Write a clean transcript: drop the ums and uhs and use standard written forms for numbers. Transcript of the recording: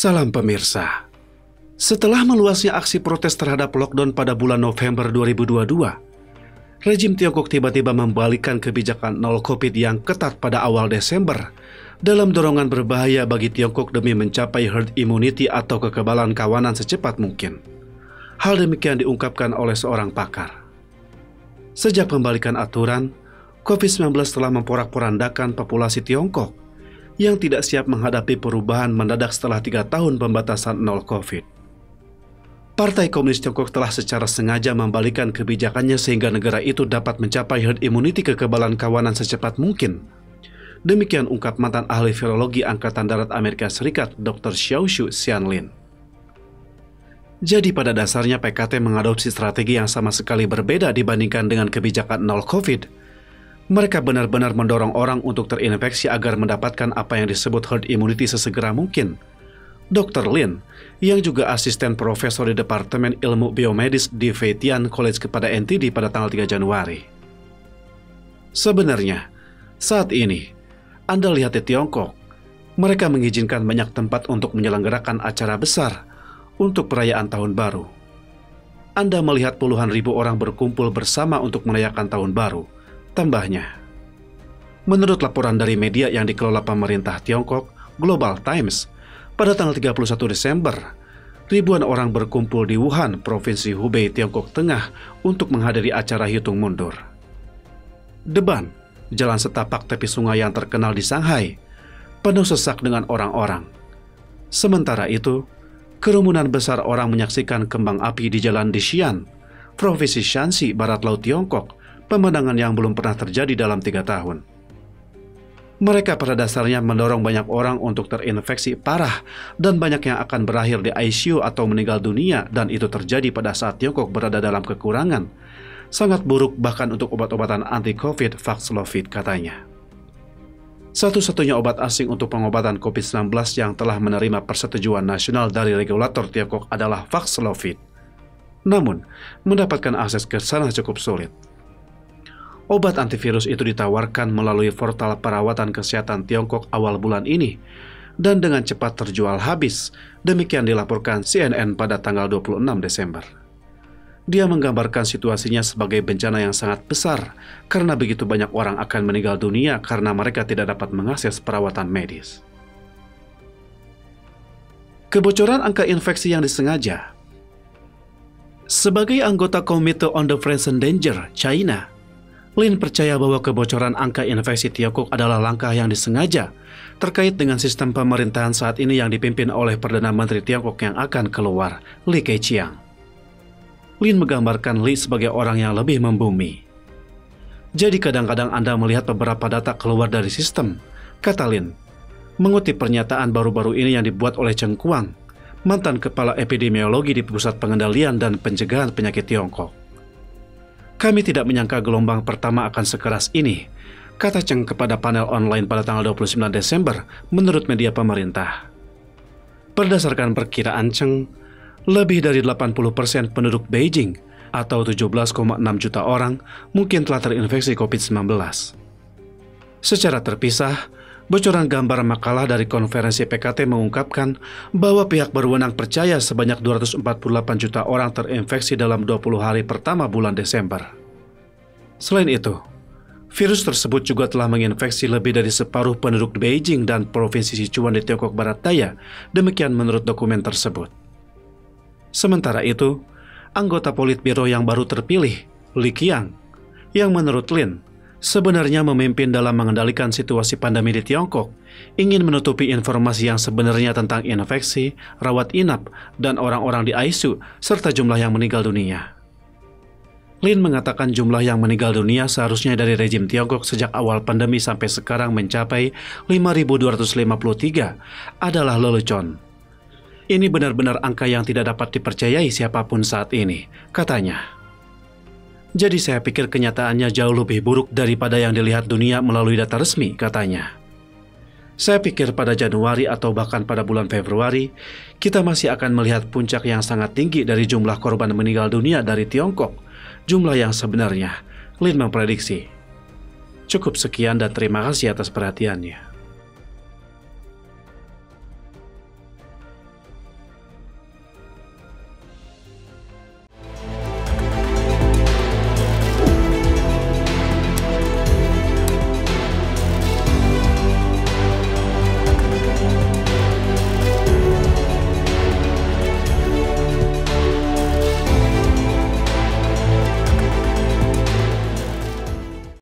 Salam pemirsa. Setelah meluasnya aksi protes terhadap lockdown pada bulan November 2022, rejim Tiongkok tiba-tiba membalikkan kebijakan nol COVID yang ketat pada awal Desember dalam dorongan berbahaya bagi Tiongkok demi mencapai herd immunity atau kekebalan kawanan secepat mungkin. Hal demikian diungkapkan oleh seorang pakar. Sejak pembalikan aturan, COVID-19 telah memporak-porandakan populasi Tiongkok yang tidak siap menghadapi perubahan mendadak setelah 3 tahun pembatasan nol COVID. Partai Komunis Tiongkok telah secara sengaja membalikkan kebijakannya sehingga negara itu dapat mencapai herd immunity kekebalan kawanan secepat mungkin. Demikian ungkap mantan ahli virologi Angkatan Darat Amerika Serikat, Dr. Xiaoshu Xianlin. Jadi pada dasarnya PKT mengadopsi strategi yang sama sekali berbeda dibandingkan dengan kebijakan nol COVID. Mereka benar-benar mendorong orang untuk terinfeksi agar mendapatkan apa yang disebut herd immunity sesegera mungkin. Dr. Lin, yang juga asisten profesor di Departemen Ilmu Biomedis di Feitian College kepada NTD pada tanggal 3 Januari. Sebenarnya, saat ini, Anda lihat di Tiongkok, mereka mengizinkan banyak tempat untuk menyelenggarakan acara besar untuk perayaan Tahun Baru. Anda melihat puluhan ribu orang berkumpul bersama untuk merayakan Tahun Baru. Tambahnya, menurut laporan dari media yang dikelola pemerintah Tiongkok, Global Times, pada tanggal 31 Desember, ribuan orang berkumpul di Wuhan, Provinsi Hubei, Tiongkok Tengah untuk menghadiri acara hitung mundur. Deban, jalan setapak tepi sungai yang terkenal di Shanghai, penuh sesak dengan orang-orang. Sementara itu, kerumunan besar orang menyaksikan kembang api di jalan di Xi'an, Provinsi Shanxi, Barat Laut Tiongkok, pemandangan yang belum pernah terjadi dalam 3 tahun. Mereka pada dasarnya mendorong banyak orang untuk terinfeksi parah dan banyak yang akan berakhir di ICU atau meninggal dunia, dan itu terjadi pada saat Tiongkok berada dalam kekurangan. Sangat buruk bahkan untuk obat-obatan anti-COVID Paxlovid katanya. Satu-satunya obat asing untuk pengobatan COVID-19 yang telah menerima persetujuan nasional dari regulator Tiongkok adalah Paxlovid. Namun, mendapatkan akses ke sana cukup sulit. Obat antivirus itu ditawarkan melalui portal perawatan kesehatan Tiongkok awal bulan ini dan dengan cepat terjual habis, demikian dilaporkan CNN pada tanggal 26 Desember. Dia menggambarkan situasinya sebagai bencana yang sangat besar karena begitu banyak orang akan meninggal dunia karena mereka tidak dapat mengakses perawatan medis. Kebocoran angka infeksi yang disengaja. Sebagai anggota Komite on the Present Danger, China, Lin percaya bahwa kebocoran angka infeksi Tiongkok adalah langkah yang disengaja terkait dengan sistem pemerintahan saat ini yang dipimpin oleh Perdana Menteri Tiongkok yang akan keluar, Li Keqiang. Lin menggambarkan Li sebagai orang yang lebih membumi. Jadi kadang-kadang Anda melihat beberapa data keluar dari sistem, kata Lin, mengutip pernyataan baru-baru ini yang dibuat oleh Cheng Kuang, mantan kepala epidemiologi di Pusat Pengendalian dan Pencegahan Penyakit Tiongkok. Kami tidak menyangka gelombang pertama akan sekeras ini, kata Cheng kepada panel online pada tanggal 29 Desember menurut media pemerintah. Berdasarkan perkiraan Cheng, lebih dari 80% penduduk Beijing atau 17,6 juta orang mungkin telah terinfeksi COVID-19. Secara terpisah, bocoran gambar makalah dari konferensi PKT mengungkapkan bahwa pihak berwenang percaya sebanyak 248 juta orang terinfeksi dalam 20 hari pertama bulan Desember. Selain itu, virus tersebut juga telah menginfeksi lebih dari separuh penduduk Beijing dan Provinsi Sichuan di Tiongkok Barat Daya, demikian menurut dokumen tersebut. Sementara itu, anggota Politbiro yang baru terpilih, Li Qiang, yang menurut Lin, sebenarnya memimpin dalam mengendalikan situasi pandemi di Tiongkok, ingin menutupi informasi yang sebenarnya tentang infeksi, rawat inap, dan orang-orang di ICU, serta jumlah yang meninggal dunia. Lin mengatakan jumlah yang meninggal dunia seharusnya dari rejim Tiongkok sejak awal pandemi sampai sekarang mencapai 5.253 adalah lelucon. Ini benar-benar angka yang tidak dapat dipercayai siapapun saat ini, katanya. Jadi saya pikir kenyataannya jauh lebih buruk daripada yang dilihat dunia melalui data resmi, katanya. Saya pikir pada Januari atau bahkan pada bulan Februari, kita masih akan melihat puncak yang sangat tinggi dari jumlah korban meninggal dunia dari Tiongkok, jumlah yang sebenarnya, Lin memprediksi. Cukup sekian dan terima kasih atas perhatiannya.